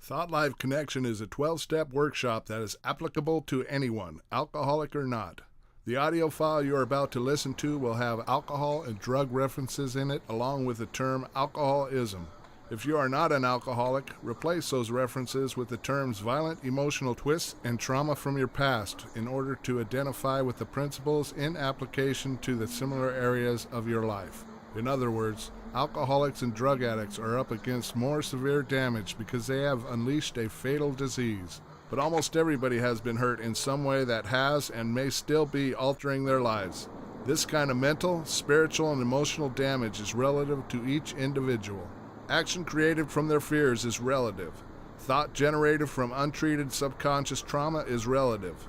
Thought Life Connection is a 12-step workshop that is applicable to anyone, alcoholic or not. The audio file you are about to listen to will have alcohol and drug references in it, along with the term alcoholism. If you are not an alcoholic, replace those references with the terms violent emotional twists and trauma from your past in order to identify with the principles in application to the similar areas of your life. In other words, alcoholics and drug addicts are up against more severe damage because they have unleashed a fatal disease. But almost everybody has been hurt in some way that has and may still be altering their lives. This kind of mental, spiritual, and emotional damage is relative to each individual. Action created from their fears is relative. Thought generated from untreated subconscious trauma is relative.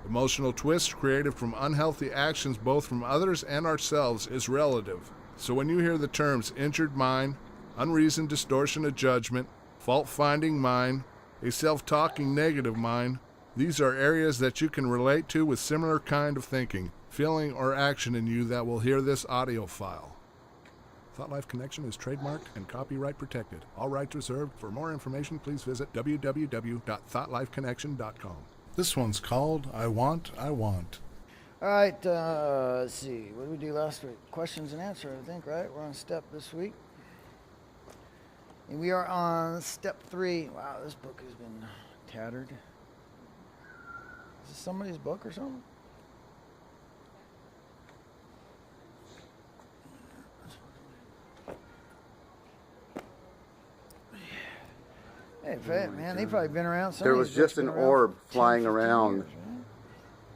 Emotional twists created from unhealthy actions both from others and ourselves is relative. So when you hear the terms injured mind, unreasoned distortion of judgment, fault-finding mind, a self-talking negative mind, these are areas that you can relate to with similar kind of thinking, feeling, or action in you that will hear this audio file. Thought Life Connection is trademarked and copyright protected. All rights reserved. For more information, please visit www.thoughtlifeconnection.com. This one's called I Want, I Want. All right, let's see. What did we do last week? Questions and answers, I think, right? We're on step this week. And we are on step 3. Wow, this book has been tattered. Is this somebody's book or something? Hey, Fat, man, they've probably been around. There was just an orb flying around years, right?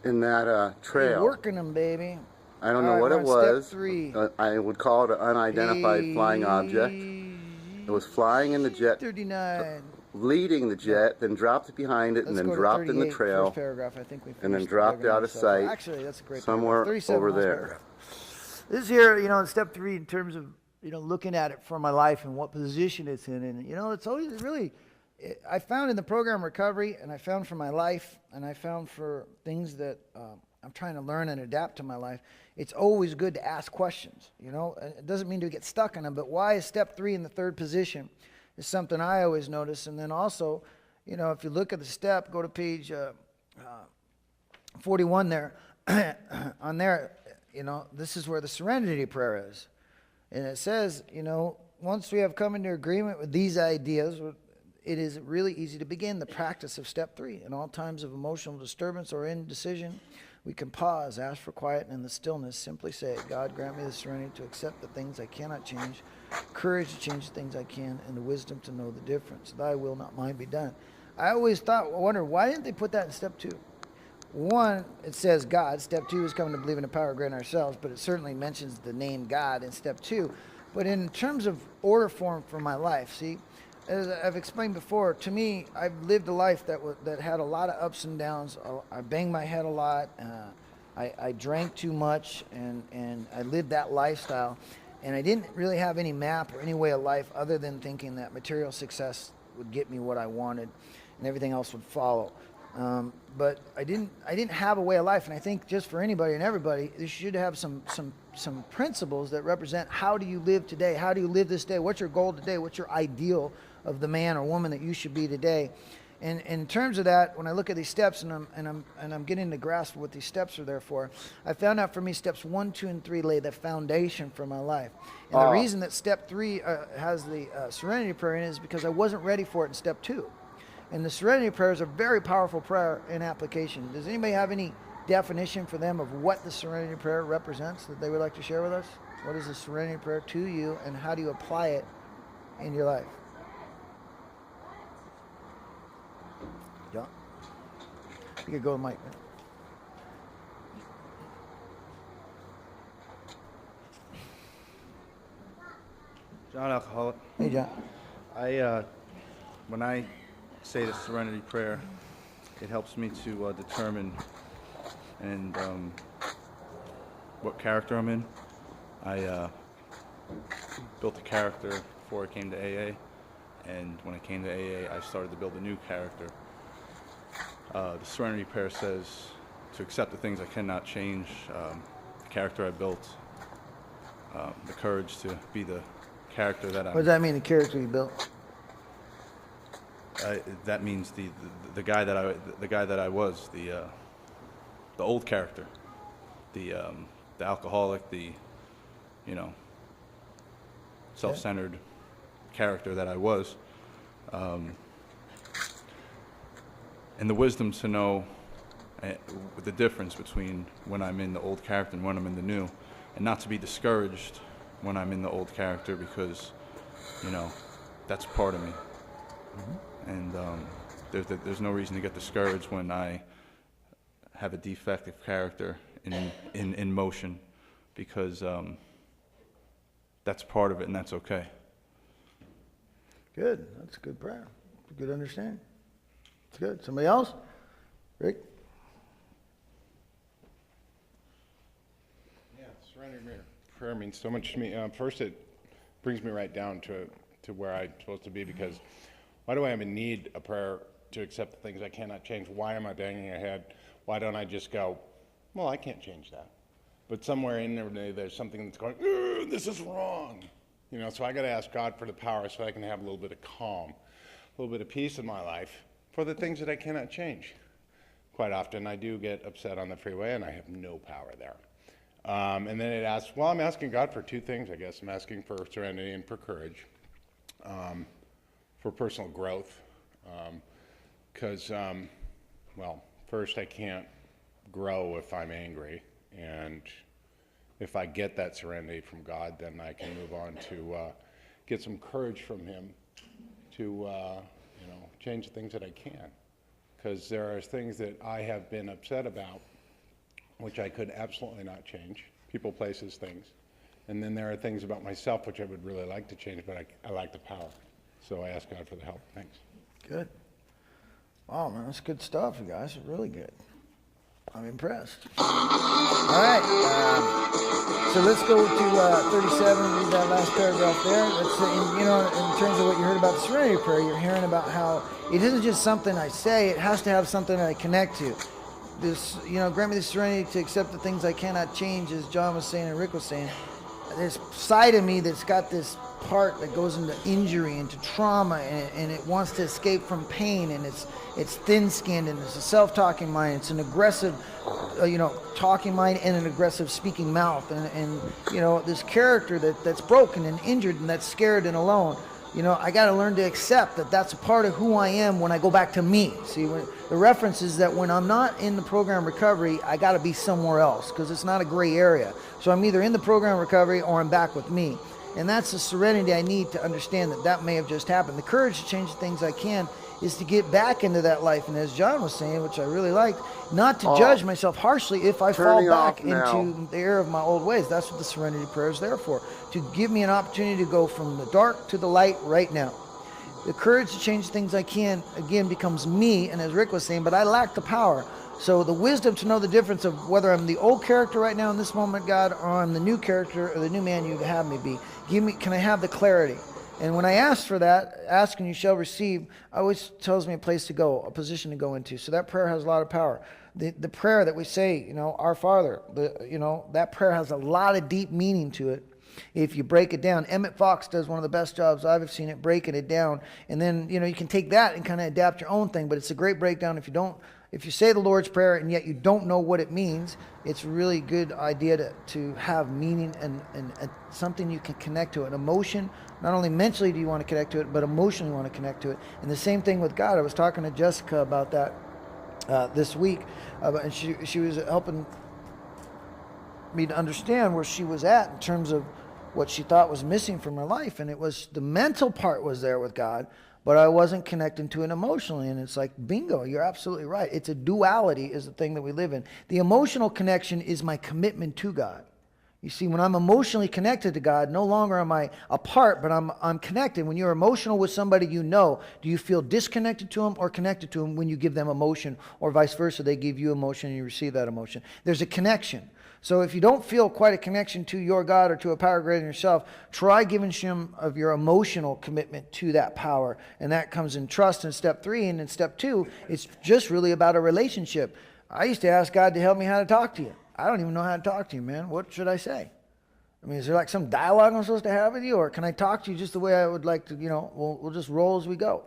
in that trail. You're working them, baby. I don't know what it was. Step 3. I would call it an unidentified flying object. It was flying in the jet, 39. leading the jet, then dropped it behind it, and then dropped in the trail, first paragraph. I think we and then finished dropped out of sight. Actually, that's a great somewhere paragraph. over last there. paragraph. This here, in step 3, in terms of looking at it for my life and what position it's in, and it's always really. I found in the program recovery, and I found for my life, and I found for things that I'm trying to learn and adapt to my life, it's always good to ask questions. It doesn't mean to get stuck in them, but why is step 3 in the third position is something I always notice. And then also, if you look at the step, go to page 41 there. On there, this is where the serenity prayer is. And it says, once we have come into agreement with these ideas, it is really easy to begin the practice of step 3. In all times of emotional disturbance or indecision, we can pause, ask for quiet, and in the stillness, simply say, God, grant me the serenity to accept the things I cannot change, courage to change the things I can, and the wisdom to know the difference. Thy will, not mine, be done. I always wondered, why didn't they put that in step 2? 1, it says God. Step 2 is coming to believe in the power of greater ourselves, but it certainly mentions the name God in step 2. But in terms of order form for my life, see, as I've explained before, to me, I've lived a life that had a lot of ups and downs. I banged my head a lot. I drank too much, and I lived that lifestyle. And I didn't really have any map or any way of life other than thinking that material success would get me what I wanted, and everything else would follow. But I didn't have a way of life, and I think just for anybody and everybody, you should have some principles that represent how do you live today, how do you live this day, what's your goal today, what's your ideal of the man or woman that you should be today. And in terms of that, when I look at these steps and I'm getting the grasp of what these steps are there for, I found out for me steps 1, 2, and 3 lay the foundation for my life. And the reason that step 3 has the serenity prayer in it is because I wasn't ready for it in step 2. And the serenity prayer is a very powerful prayer in application. Does anybody have any definition for them of what the serenity prayer represents that they would like to share with us? What is the serenity prayer to you, and how do you apply it in your life? John? You could go with Mike. Man. John, alcoholic. Hey, John. When I say the serenity prayer, it helps me to determine and what character I'm in. I built a character before I came to AA, and when I came to AA, I started to build a new character. The serenity prayer says to accept the things I cannot change, the character I built, the courage to be the character that I. What does that mean, the character you built? that means the guy that I was, the old character, the alcoholic, the self-centered character that I was, and the wisdom to know the difference between when I'm in the old character and when I'm in the new, and not to be discouraged when I'm in the old character, because that's part of me. And there's no reason to get discouraged when I have a defective character in motion, because that's part of it, and that's okay. Good. That's a good prayer. Good understanding. It's good. Somebody else? Rick? Yeah, surrender prayer means so much to me. First, it brings me right down to where I'm supposed to be, because why do I have a need a prayer to accept the things I cannot change? Why am I banging my head? Why don't I just go, well, I can't change that. But somewhere in there, there's something that's going, this is wrong. So I got to ask God for the power so I can have a little bit of calm, a little bit of peace in my life for the things that I cannot change. Quite often, I do get upset on the freeway, and I have no power there. And then it asks, well, I'm asking God for two things, I guess. I'm asking for serenity and for courage, for personal growth. Because, first, I can't grow if I'm angry. And if I get that serenity from God, then I can move on to get some courage from Him to, change the things that I can. Because there are things that I have been upset about, which I could absolutely not change. People, places, things. And then there are things about myself which I would really like to change, but I lack the power. So I ask God for the help. Thanks. Good. Wow, man, that's good stuff, you guys. Really good. I'm impressed. All right. So let's go to 37, read that last paragraph there. That's, in terms of what you heard about the serenity prayer, you're hearing about how it isn't just something I say, it has to have something that I connect to. This, grant me the serenity to accept the things I cannot change, as John was saying and Rick was saying. There's side of me that's got this part that goes into injury, into trauma, and it wants to escape from pain, and it's thin-skinned, and it's a self-talking mind. It's an aggressive, talking mind and an aggressive speaking mouth, and this character that's broken and injured and that's scared and alone. I got to learn to accept that that's a part of who I am when I go back to me. See, the reference is that when I'm not in the program recovery, I got to be somewhere else, because it's not a gray area. So I'm either in the program recovery or I'm back with me. And that's the serenity I need to understand that may have just happened. The courage to change the things I can is to get back into that life. And as John was saying, which I really liked, not to judge myself harshly if I fall back into the error of my old ways. That's what the serenity prayer is there for, to give me an opportunity to go from the dark to the light right now. The courage to change things I can, again, becomes me, and as Rick was saying, but I lack the power. So the wisdom to know the difference of whether I'm the old character right now in this moment, God, or I'm the new character or the new man you'd have me be. Can I have the clarity? And when I ask for that, ask and you shall receive, always tells me a place to go, a position to go into. So that prayer has a lot of power. The prayer that we say, Our Father, that prayer has a lot of deep meaning to it. If you break it down, Emmett Fox does one of the best jobs I've ever seen at breaking it down. And then, you can take that and kind of adapt your own thing, but it's a great breakdown. If you say the Lord's Prayer and yet you don't know what it means, it's a really good idea to have meaning and something you can connect to, an emotion. Not only mentally do you want to connect to it, but emotionally you want to connect to it. And the same thing with God. I was talking to Jessica about that this week, and she was helping me to understand where she was at in terms of what she thought was missing from her life. And it was the mental part was there with God, but I wasn't connecting to it emotionally. And it's like, bingo, you're absolutely right. It's a duality is the thing that we live in. The emotional connection is my commitment to God. You see, when I'm emotionally connected to God, no longer am I apart, but I'm connected. When you're emotional with somebody do you feel disconnected to them or connected to them when you give them emotion, or vice versa, they give you emotion and you receive that emotion? There's a connection. So if you don't feel quite a connection to your God or to a power greater than yourself, try giving some of your emotional commitment to that power. And that comes in trust in step 3. And in step 2, it's just really about a relationship. I used to ask God to help me how to talk to you. I don't even know how to talk to you, man. What should I say? I mean, is there like some dialogue I'm supposed to have with you? Or can I talk to you just the way I would like to, we'll just roll as we go.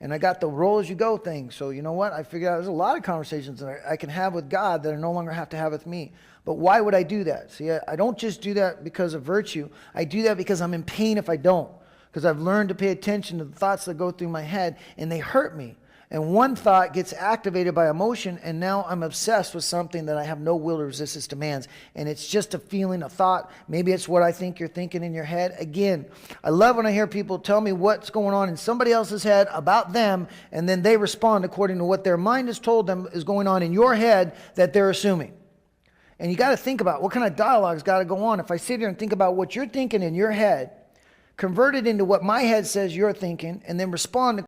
And I got the roll as you go thing. So you know what? I figured out there's a lot of conversations that I can have with God that I no longer have to have with me. But why would I do that? See, I don't just do that because of virtue. I do that because I'm in pain if I don't. Because I've learned to pay attention to the thoughts that go through my head, and they hurt me. And one thought gets activated by emotion, and now I'm obsessed with something that I have no will to resist its demands. And it's just a feeling, a thought. Maybe it's what I think you're thinking in your head. Again, I love when I hear people tell me what's going on in somebody else's head about them, and then they respond according to what their mind has told them is going on in your head that they're assuming. And you got to think about what kind of dialogue's got to go on. If I sit here and think about what you're thinking in your head, convert it into what my head says you're thinking, and then respond